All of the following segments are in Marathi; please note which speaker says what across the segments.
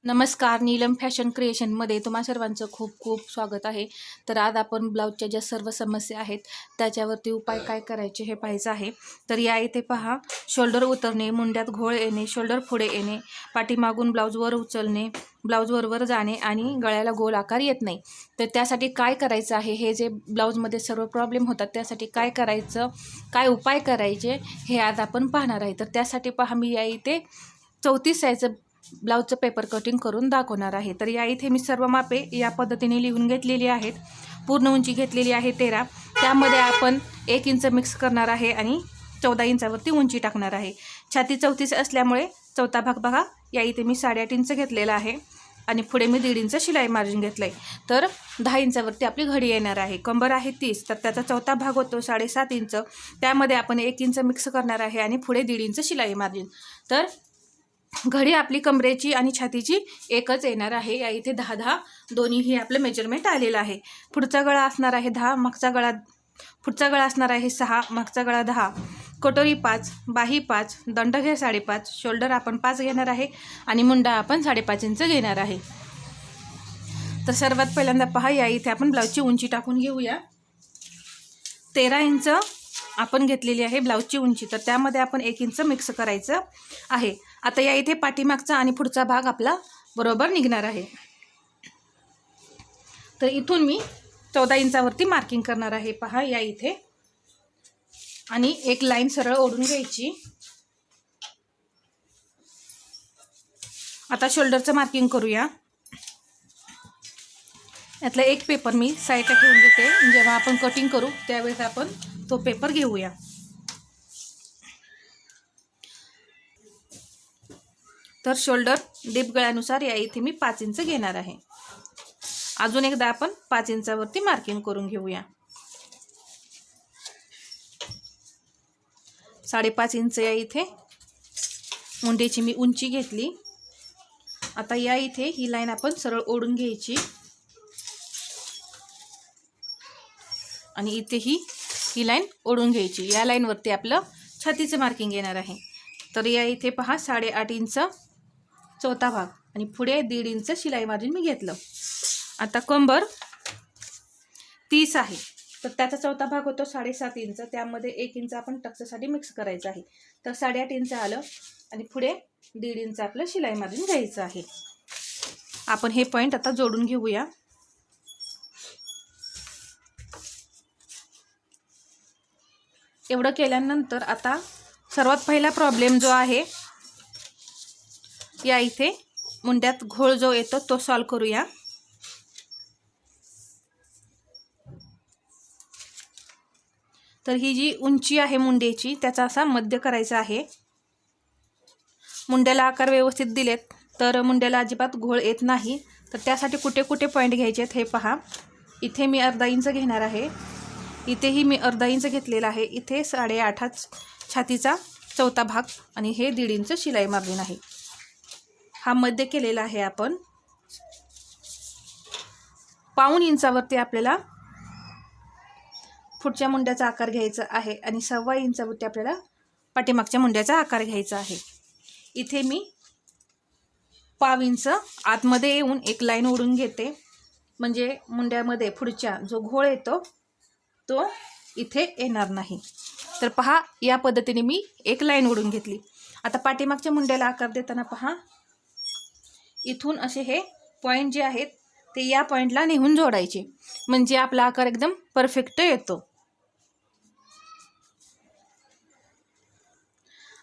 Speaker 1: नमस्कार, नीलम फॅशन क्रिएशनमध्ये तुम्हा सर्वांचं खूप खूप स्वागत आहे. तर आज आपण ब्लाऊजच्या ज्या सर्व समस्या आहेत त्याच्यावरती उपाय काय करायचे हे पाहायचं आहे. तर या इथे पहा, शोल्डर उतरणे, मुंड्यात घोळ येणे, शोल्डर पुढे येणे, पाठीमागून ब्लाऊजवर उचलणे, ब्लाऊज वर जाणे आणि गळ्याला गोल आकार येत नाही. तर त्यासाठी काय करायचं आहे, हे जे ब्लाऊजमध्ये सर्व प्रॉब्लेम होतात त्यासाठी काय करायचं, काय उपाय करायचे हे आज आपण पाहणार आहे. तर त्यासाठी पहा, मी या इथे 34 साईजचं ब्लाऊजचं पेपर कटिंग करून दाखवणार आहे. तर या इथे मी सर्व मापे या पद्धतीने लिहून घेतलेली आहेत. पूर्ण उंची घेतलेली आहे 13. त्यामध्ये आपण 1 इंच मिक्स करणार आहे आणि 14 इंचावरती उंची टाकणार आहे. छाती 34 असल्यामुळे चौथा भाग बघा, या इथे मी 8.5 इंच घेतलेला आहे आणि पुढे मी 1.5 इंच शिलाई मार्जिन घेतलं आहे. तर 10 इंचावरती आपली घडी येणार आहे. कंबर आहे 30, तर त्याचा चौथा भाग होतो 7.5 इंच. त्यामध्ये आपण 1 इंच मिक्स करणार आहे आणि पुढे 1.5 इंच शिलाई मार्जिन. तर घडी आपली कमरेची आणि छातीची एकच येणार आहे. या इथे 10-10 दोन्हीही आपलं मेजरमेंट आलेलं आहे. पुढचा गळा असणार आहे 10, पुढचा गळा असणार आहे 6, मागचा गळा 10, कटोरी 5, बाही 5, दंड घे 5.5, शोल्डर आपण 5 घेणार आहे आणि मुंडा आपण 5.5 इंच घेणार आहे. तर सर्वात पहिल्यांदा पहा, या इथे आपण ब्लाऊजची उंची टाकून घेऊया. 13 इंच आपण घेतलेली आहे ब्लाऊजची उंची. तर त्यामध्ये आपण 1 इंच मिक्स करायचं आहे. आता या इथे पाठीमागचा आणि पुढचा भाग आपला बरोबर निघणार आहे. तर इथून मी 14 इंचावरती मार्किंग करणार आहे. पहा या इथे, आणि एक लाईन सरळ ओढून घ्यायची. आता शोल्डरचं मार्किंग करूया. यातला एक पेपर मी साईडला ठेवून घेते. जेव्हा आपण कटिंग करू त्यावेळेस आपण तो पेपर घेऊया. तर शोल्डर डीप गळ्यानुसार या इथे मी 5 इंच घेणार आहे. अजून एकदा आपण 5 इंचावरती मार्किंग करून घेऊया. 5.5 इंच या इथे मुंडीची मी उंची घेतली. आता या इथे ही लाईन आपण सरळ ओढून घ्यायची आणि इथे ही लाईन ओढून घ्यायची. या लाईनवरती आपलं छातीचं मार्किंग येणार आहे. तर या इथे पहा, 8.5 इंच चौथा भाग आणि पुढे 1.5 इंच शिलाई मार्जिन मी घेतलं. आता कंबर 30 आहे, तर त्याचा चौथा भाग होतो 7.5 इंच. त्यामध्ये 1 इंच आपण टक्ससाठी मिक्स करायचं आहे. तर 8.5 इंच आलं आणि पुढे 1.5 इंच आपलं शिलाई मार्जिन घ्यायचं आहे. आपण हे पॉईंट आता जोडून घेऊया. एवढं केल्यानंतर आता सर्वात पहिला प्रॉब्लेम जो आहे, या इथे मुंड्यात घोळ जो येतो तो सॉल्व करूया. तर ही जी उंची आहे मुंड्याची, त्याचा असा मध्य करायचा आहे. मुंड्याला आकार व्यवस्थित दिलेत तर मुंड्याला अजिबात घोळ येत नाही. तर त्यासाठी कुठे कुठे पॉईंट घ्यायचे आहेत हे पहा. इथे मी अर्धा इंच घेणार आहे. इथेही मी अर्धा इंच घेतलेला आहे. इथे 8.5 छातीचा चौथा भाग आणि हे 1.5 इंच शिलाई मार्जिन आहे. हा मध्य केलेला आहे आपण. 1.5 इंचावरती आपल्याला पुढच्या मुंड्याचा आकार घ्यायचा आहे आणि 1.25 इंचावरती आपल्याला पाठीमागच्या मुंड्याचा आकार घ्यायचा आहे. इथे मी 1.5 इंच आतमध्ये येऊन एक लाईन ओढून घेते, म्हणजे मुंड्यामध्ये पुढच्या जो घोळ येतो तो इथे येणार नाही. तर पहा, या पद्धतीने मी एक लाईन ओढून घेतली. आता पाठीमागच्या मुंड्याला आकार देताना पहा, इथून असे हे पॉईंट जे आहेत ते या पॉईंटला नेहून जोडायचे, म्हणजे आपला आकार एकदम परफेक्ट येतो.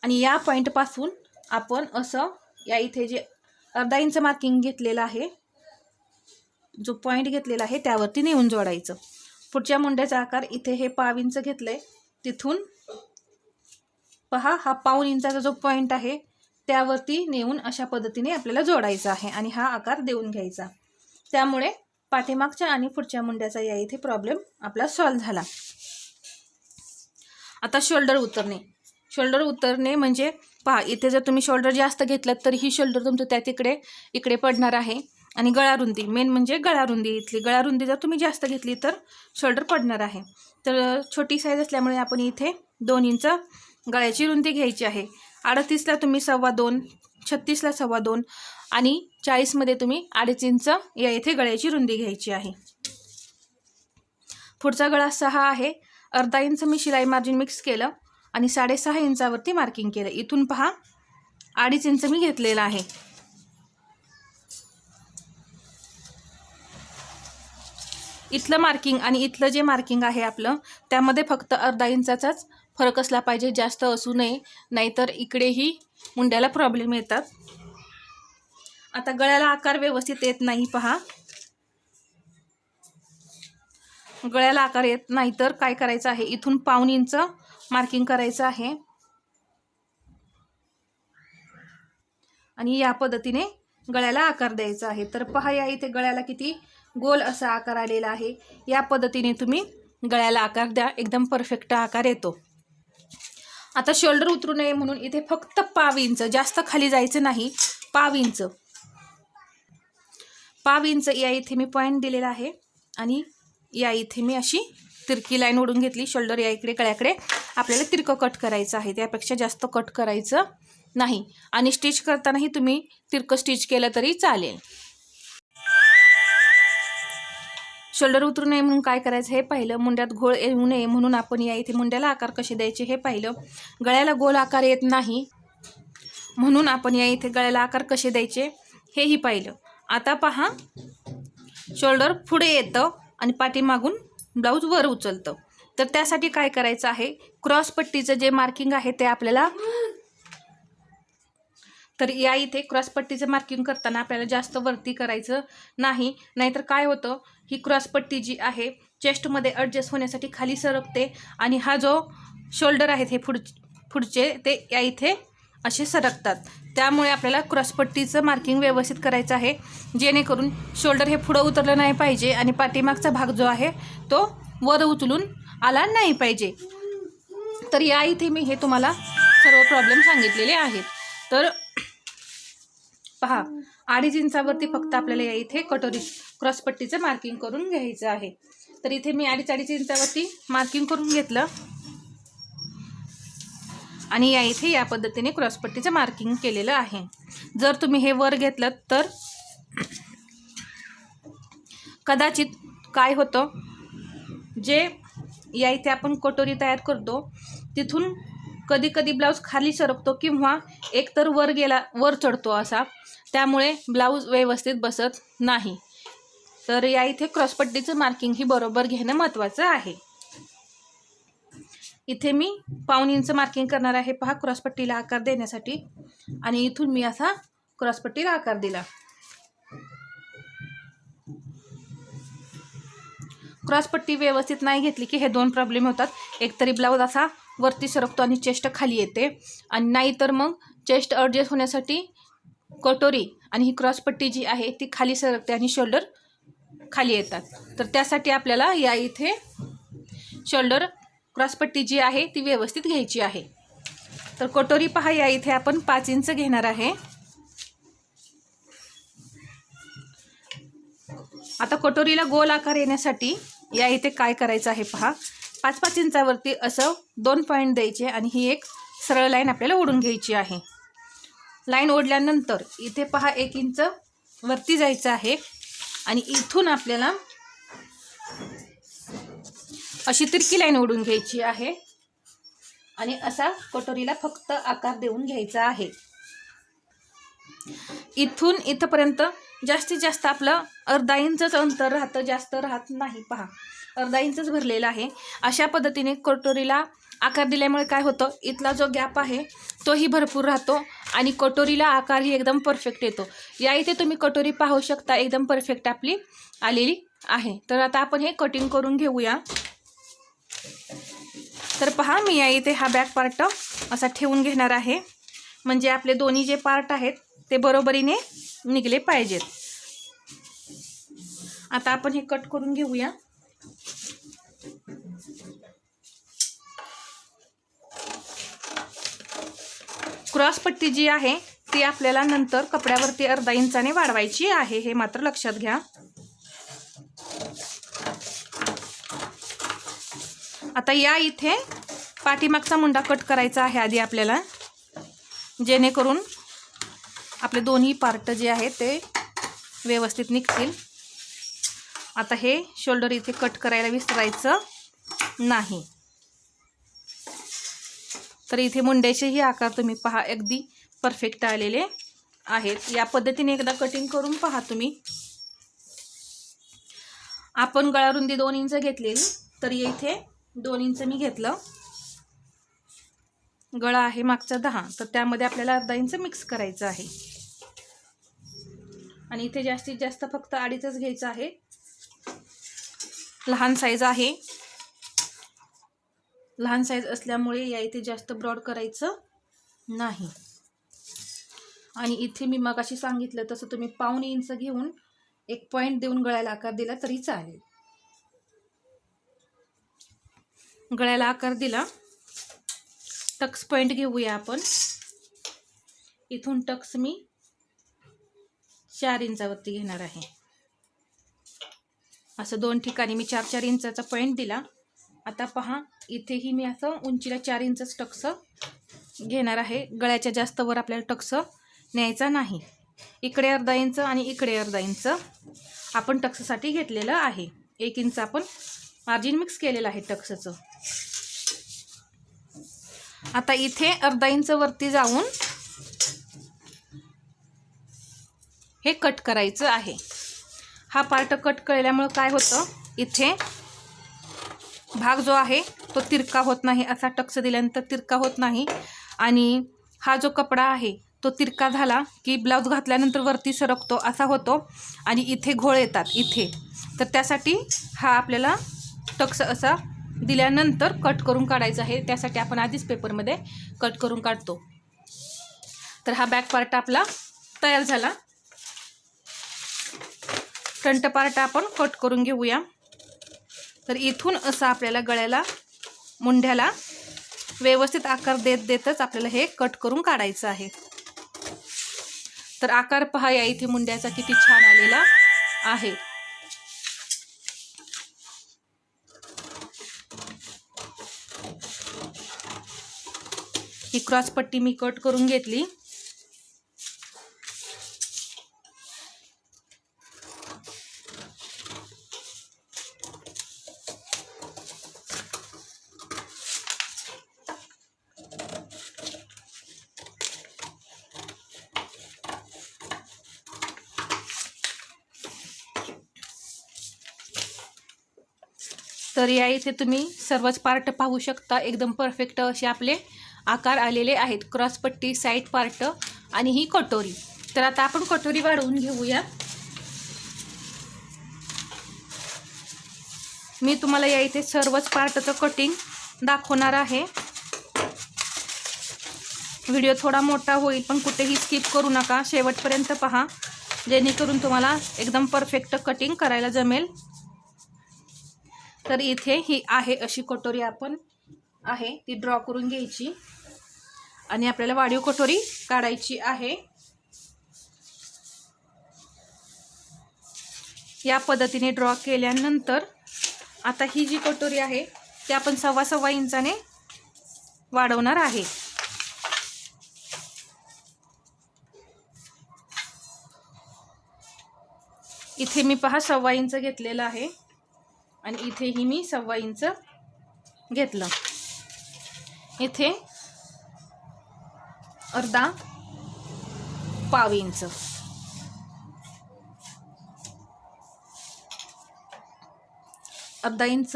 Speaker 1: आणि या पॉईंटपासून आपण असं या इथे जे अर्धा इंच मार्किंग घेतलेलं आहे, जो पॉईंट घेतलेला आहे त्यावरती नेऊन जोडायचं. पुढच्या मुंड्याचा आकार इथे हे 1.5 इंच घेतलंय, तिथून पहा हा 1.5 इंचाचा जो पॉईंट आहे त्यावरती नेऊन अशा पद्धतीने आपल्याला जोडायचा आहे आणि हा आकार देऊन घ्यायचा. त्यामुळे पाठीमागच्या आणि पुढच्या मुंड्याचा या इथे प्रॉब्लेम आपला सॉल्व्ह झाला. आता शोल्डर उतरणे म्हणजे पहा, इथे जर तुम्ही शोल्डर जास्त घेतलं तर ही शोल्डर तुमचं त्या इकडे पडणार आहे. आणि गळारुंदी, मेन म्हणजे गळारुंदी, इथली गळारुंदी जर तुम्ही जास्त घेतली तर शोल्डर पडणार आहे. तर छोटी साईज असल्यामुळे आपण इथे 2 इंच गळ्याची रुंदी घ्यायची आहे. 38ला तुम्ही 2.25, 36ला 2.25, आणि 40मध्ये तुम्ही 2.5 इंच या इथे गळ्याची रुंदी घ्यायची आहे. पुढचा गळा 6 आहे. अर्धा इंच मी शिलाई मार्जिन मिक्स केलं आणि 6.5 इंचावरती मार्किंग केलं. इथून पहा 2.5 इंच मी घेतलेला आहे. इथलं मार्किंग आणि इथलं जे मार्किंग आहे आपलं त्यामध्ये फक्त अर्धा इंचाचाच फरक असला पाहिजे, जास्त असू नये, नाहीतर इकडेही मुंड्याला प्रॉब्लेम येतात. आता गळ्याला आकार व्यवस्थित येत नाही पहा. गळ्याला आकार येत नाही तर काय करायचं आहे, इथून 1.5 इंच मार्किंग करायचं आहे आणि या पद्धतीने गळ्याला आकार द्यायचा आहे. तर पहा या इथे गळ्याला किती गोल असा आकार आलेला आहे. या पद्धतीने तुम्ही गळ्याला आकार द्या, एकदम परफेक्ट आकार येतो. आता शोल्डर उतरू नये म्हणून इथे फक्त 1/2 इंच, जास्त खाली जायचं नाही, 1/2 इंच या इथे मी पॉईंट दिलेला आहे आणि या इथे मी अशी तिरकी लाईन ओढून घेतली. शोल्डर या इकडे गळ्याकडे आपल्याला तिरकं कट करायचं आहे, त्यापेक्षा जास्त कट करायचं नाही. आणि स्टिच करतानाही तुम्ही तिरकं स्टिच केलं तरी चालेल. शोल्डर उतरू नये म्हणून काय करायचं हे पाहिलं. मुंड्यात घोळ येऊ नये म्हणून आपण या इथे मुंड्याला आकार कसे द्यायचे हे पाहिलं. गळ्याला गोल आकार येत नाही म्हणून आपण या इथे गळ्याला आकार कसे द्यायचे हेही पाहिलं. आता पहा शोल्डर पुढे येतं आणि पाठीमागून ब्लाऊज वर उचलतं. तर त्यासाठी काय करायचं आहे, क्रॉस पट्टीचं जे मार्किंग आहे ते आपल्याला, तर या इथे क्रॉस पट्टीचं मार्किंग करताना आपल्याला जास्त वरती करायचं नाही, नाहीतर काय होतं, ही क्रॉस पट्टी जी आहे चेस्टमध्ये ॲडजस्ट होण्यासाठी खाली सरकते आणि हा जो शोल्डर आहेत हे पुढचे ते या इथे असे सरकतात. त्यामुळे आपल्याला क्रॉस पट्टीचं मार्किंग व्यवस्थित करायचं आहे, जेणेकरून शोल्डर हे पुढं उतरलं नाही पाहिजे आणि पाठीमागचा भाग जो आहे तो वर उचलून आला नाही पाहिजे. तर या इथे मी हे तुम्हाला सर्व प्रॉब्लेम सांगितलेले आहेत. तर पहा 2.5 इंचावरती फक्त आपल्याला या इथे कटोरी क्रॉस पट्टीचं मार्किंग करून घ्यायचं आहे. तर इथे मी 2.5 इंचावरती मार्किंग करून घेतलं आणि या इथे या पद्धतीने क्रॉस पट्टीचं मार्किंग केलेलं आहे. जर तुम्ही हे वर घेतलं तर कदाचित काय होतं, जे या इथे आपण कटोरी तयार करतो तिथून कधी कधी ब्लाऊज खाली सरकतो किंवा एकतर वर चढतो असा, त्यामुळे ब्लाऊज व्यवस्थित बसत नाही. तर या इथे क्रॉसपट्टीचं मार्किंग ही बरोबर घेणं महत्त्वाचं आहे. इथे मी 1/2 इंच मार्किंग करणार आहे पहा क्रॉसपट्टीला आकार देण्यासाठी आणि इथून मी असा क्रॉसपट्टीला आकार दिला. क्रॉसपट्टी व्यवस्थित नाही घेतली की हे 2 प्रॉब्लेम होतात. एकतरी ब्लाऊज असा वरती सरकतो आणि चेस्ट खाली येते आणि नाहीतर मग चेस्ट ॲडजस्ट होण्यासाठी कटोरी आणि ही क्रॉसपट्टी जी आहे ती खाली सरकते आणि शोल्डर खाली येतात. तर त्यासाठी आपल्याला या इथे शोल्डर क्रॉसपट्टी जी आहे ती व्यवस्थित घ्यायची आहे. तर कटोरी पहा या इथे आपण 5 इंच घेणार आहे. आता कटोरीला गोल आकार येण्यासाठी या इथे काय करायचं आहे पहा, 5-5 इंचावरती असं 2 पॉईंट द्यायचे आणि ही एक सरळ लाईन आपल्याला ओढून घ्यायची आहे. लाईन ओढल्यानंतर इथे पहा 1 इंच वरती जायचं आहे आणि इथून आपल्याला अशी तिरकी लाईन ओढून घ्यायची आहे आणि असा कटोरीला फक्त आकार देऊन घ्यायचा आहे. इथून इथपर्यंत जास्तीत जास्त आपलं अर्धा इंचच अंतर राहतं, जास्त राहत नाही. पहा अर्धा इंचच भरलेला आहे. अशा पद्धतीने कटोरीला आकार दिल्यामुळे काय होतं, इथला जो गॅप आहे तोही भरपूर राहतो आणि कटोरीला आकारही एकदम परफेक्ट येतो. या इथे तुम्ही कटोरी पाहू शकता एकदम परफेक्ट आपली आलेली आहे. तर आता आपण हे कटिंग करून घेऊया. तर पहा मी या इथे हा बॅक पार्ट असा ठेवून घेणार आहे, म्हणजे आपले दोन्ही जे पार्ट आहेत ते बरोबरीने निघले पाहिजेत. आता आपण हे कट करून घेऊया. क्रॉसपट्टी जी आहे ती आपल्याला नंतर कपड्यावरती अर्धा इंचाने वाढवायची आहे, हे मात्र लक्षात घ्या. आता या इथे पाठीमागचा मुंडा कट करायचा आहे आधी आपल्याला, जेणेकरून आपले दोन्ही पार्ट जे आहेत ते व्यवस्थित निघतील. आता हे शोल्डर इथे कट करायला विसरायचं नाही. तर इथे मुंड्याचेही आकार तुम्ही पहा अगदी परफेक्ट आलेले आहेत. या पद्धतीने एकदा कटिंग करून पहा तुम्ही. आपण गळा रुंदी 2 इंच घेतलेली, तर इथे 2 इंच मी घेतलं. गळा आहे मागचा 10, तर त्यामध्ये आपल्याला अर्धा इंच मिक्स करायचं आहे. आणि इथे जास्तीत जास्त फक्त 2.5च घ्यायचं आहे. लहान साईज आहे. लहान साईज असल्यामुळे या इथे जास्त ब्रॉड करायचं नाही. आणि इथे मी मगाशी सांगितलं तसं तुम्ही 1.5 इंच घेऊन 1 पॉइंट देऊन गळ्याला आकार दिला तरी चालेल. गळ्याला आकार दिला. टक्स पॉइंट घेऊया आपण. इथून टक्स मी 4 इंचावरती घेणार आहे. असं 2 ठिकाणी मी 4-4 इंचाचा पॉइंट दिला. आता पहा इथेही मी असं उंचीला 4 इंचच टक्स घेणार आहे. गळ्याच्या जास्त वर आपल्याला टक्स न्यायचा नाही. इकडे अर्धा इंच आणि इकडे अर्धा इंच आपण टक्ससाठी घेतलेलं आहे. 1 इंच आपण मार्जिन मिक्स केलेलं आहे टक्सचं. आता इथे अर्धा इंच वरती जाऊन हे कट करायचं आहे. हा पार्ट कट केल्यामुळे काय होतं, इथे भाग जो आहे तो तिरका होत नाही. असा टक्स दिल्यानंतर तिरका होत नाही. आणि हा जो कपडा आहे तो तिरका झाला की ब्लाऊज घातल्यानंतर वरती सरकतो असा होतो आणि इथे घोळ येतात इथे. तर त्यासाठी हा आपल्याला टक्स असा दिल्यानंतर कट करून काढायचा आहे. त्यासाठी आपण आधीच पेपरमध्ये कट करून काढतो. तर हा बॅक पार्ट आपला तयार झाला. फ्रंट पार्ट आपण कट करून घेऊया. तर इथून असं आपल्याला गळ्याला मुंढ्याला व्यवस्थित आकार देतच आपल्याला हे कट करून काढायचं आहे. तर आकार पहा या इथे मुंड्याचा किती छान आलेला आहे. ही क्रॉस पट्टी मी कट करून घेतली. तर या इथे तुम्ही सर्वच पार्ट पाहू शकता. एकदम परफेक्ट असे आपले आकार आलेले आहेत. क्रॉस पट्टी, साईड पार्ट आणि ही कटोरी. तर आता आपण कटोरी वाढवून घेऊया. मी तुम्हाला या इथे सर्वच पार्टचं कटिंग दाखवणार आहे. व्हिडिओ थोडा मोठा होईल पण कुठेही स्किप करू नका, शेवटपर्यंत पहा जेणेकरून तुम्हाला एकदम परफेक्ट कटिंग करायला जमेल. तर इथे ही आहे अशी कटोरी आपण आहे ती ड्रॉ करून घ्यायची आणि आपल्याला वाढीव कटोरी काढायची आहे. या पद्धतीने ड्रॉ केल्यानंतर आता ही जी कटोरी आहे ती आपण 1.25 इंचाने वाढवणार आहे. इथे मी पहा 1.25 इंच घेतलेला आहे आणि इथेही मी 1.25 इंच घेतलं. इथे अर्धा पाव इंच, अर्धा इंच,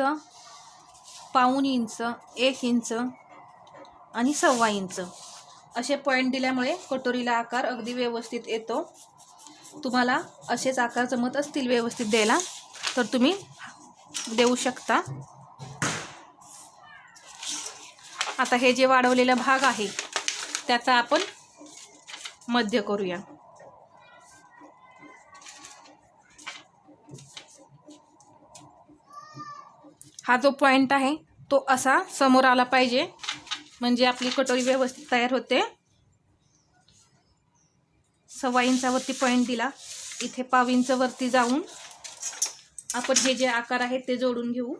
Speaker 1: पाऊण इंच, 1 इंच आणि 1.25 इंच असे पॉईंट दिल्यामुळे कटोरीला आकार अगदी व्यवस्थित येतो. तुम्हाला असेच आकार जमत असतील व्यवस्थित द्यायला तर तुम्ही देऊ शकता. आता हे जे वाढवलेला भाग आहे त्याचा आपण मध्य करूया. हा जो पॉइंट आहे तो असा समोर आला पाहिजे म्हणजे आपली कटोरी व्यवस्थित तयार होते. 1.25 इंचावरती पॉइंट दिला. इथे पाव इंच वरती जाऊन आपण हे जे आकार आहेत ते जोडून घेऊ.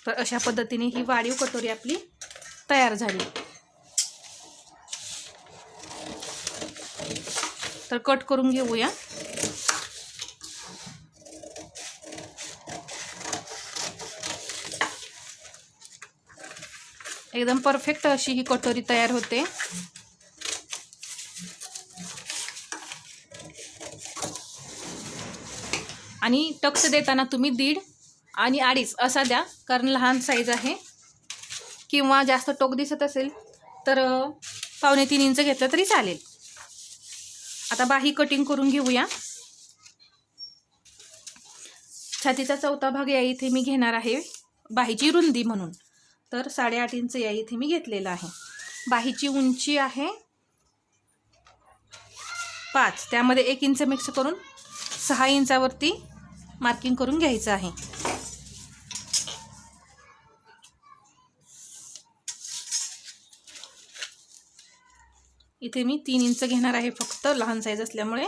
Speaker 1: तर अशा पद्धतीने ही वाढीव कटोरी आपली तयार झाली. तर कट करून घेऊया. एकदम परफेक्ट अशी ही कटोरी तयार होते. आणि टक्स देताना तुम्ही 1.5 आणि 2.5 असा द्या, कारण लहान साईज आहे. किंवा जास्त टोक दिसत असेल तर 2.25 इंच घेतलं तरी चालेल. आता बाही कटिंग करून घेऊया. छातीचा चौथा भाग या इथे मी घेणार आहे बाहीची रुंदी म्हणून. तर 8.5 इंच या इथे मी घेतलेला आहे. बाहीची उंची आहे 5, त्यामध्ये 1 इंच मिक्स करून 6 इंचावरती मार्किंग करून घ्यायचं आहे. इथे मी 3 इंच घेणार आहे फक्त, लहान साईज असल्यामुळे.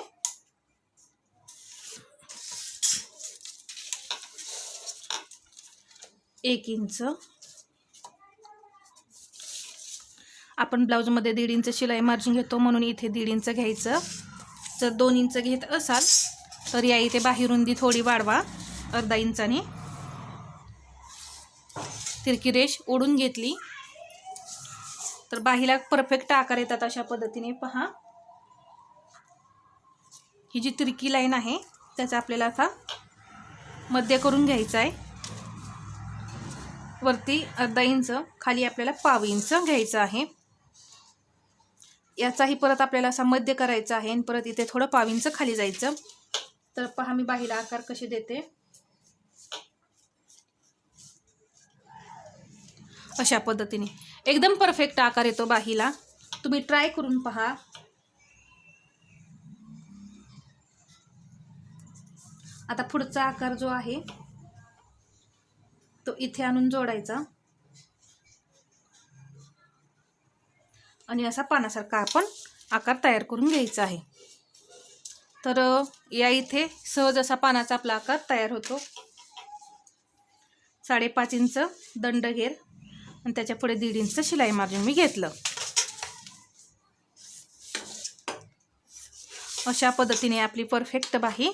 Speaker 1: एक इंच. आपण ब्लाऊजमध्ये 1.5 इंच शिलाई मार्जिन घेतो म्हणून इथे 1.5 इंच घ्यायचं. जर 2 इंच घेत असाल तर या इथे बाही रुंदी थोडी वाढवा, अर्धा इंचाने. तिरकी रेष ओढून घेतली तर बाहीला परफेक्ट आकार येतात. अशा पद्धतीने पहा, ही जी तिरकी लाईन आहे त्याचा आपल्याला आता मध्य करून घ्यायचा आहे. वरती अर्धा इंच, खाली आपल्याला पाव इंच घ्यायचं आहे. याचाही परत आपल्याला असा मध्य करायचा आहे आणि परत इथे थोडं पाव इंच खाली जायचं. तर पहा मी बाहीला आकार कसे देते. अशा पद्धतीने एकदम परफेक्ट आकार येतो बाहीला. तुम्ही ट्राय करून पहा. आता पुढचा आकार जो आहे तो इथे आणून जोडायचा आणि असा पानासारखा आपण आकार तयार करून घ्यायचा आहे. तर या इथे सहज असा पानाचा आपला आकार तयार होतो. 5.5 इंच दंड घेर आणि त्याच्या पुढे 1.5 इंच शिलाई मार्जिन मी घेतलं. अशा पद्धतीने आपली परफेक्ट बाही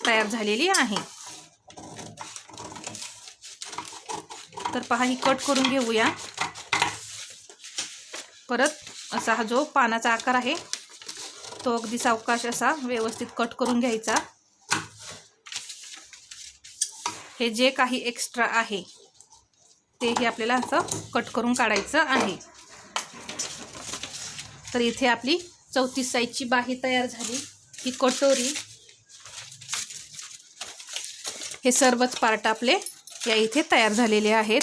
Speaker 1: तयार झालेली आहे. तर पहा, ही कट करून घेऊया. परत असा हा जो पानाचा आकार आहे तो अगदी सावकाश असा व्यवस्थित कट करून घ्यायचा. हे जे काही एक्स्ट्रा आहे तेही आपल्याला असं कट करून काढायचं आहे. तर इथे आपली 34 साईजची बाही तयार झाली. ही कटोरी, हे सर्वच पार्ट आपले या इथे तयार झालेले आहेत.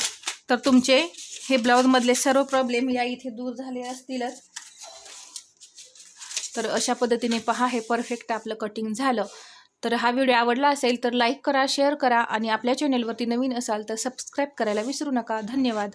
Speaker 1: तर तुमचे हे ब्लाऊजमधले सर्व प्रॉब्लेम या इथे दूर झाले असतीलच. तर अशा पद्धतीने पहा, हे परफेक्ट आपलं कटिंग झालं. तर हा व्हिडिओ आवडला असेल तर लाईक करा, शेअर करा आणि आपल्या चॅनलवरती नवीन असाल तर सबस्क्राईब करायला विसरू नका. धन्यवाद.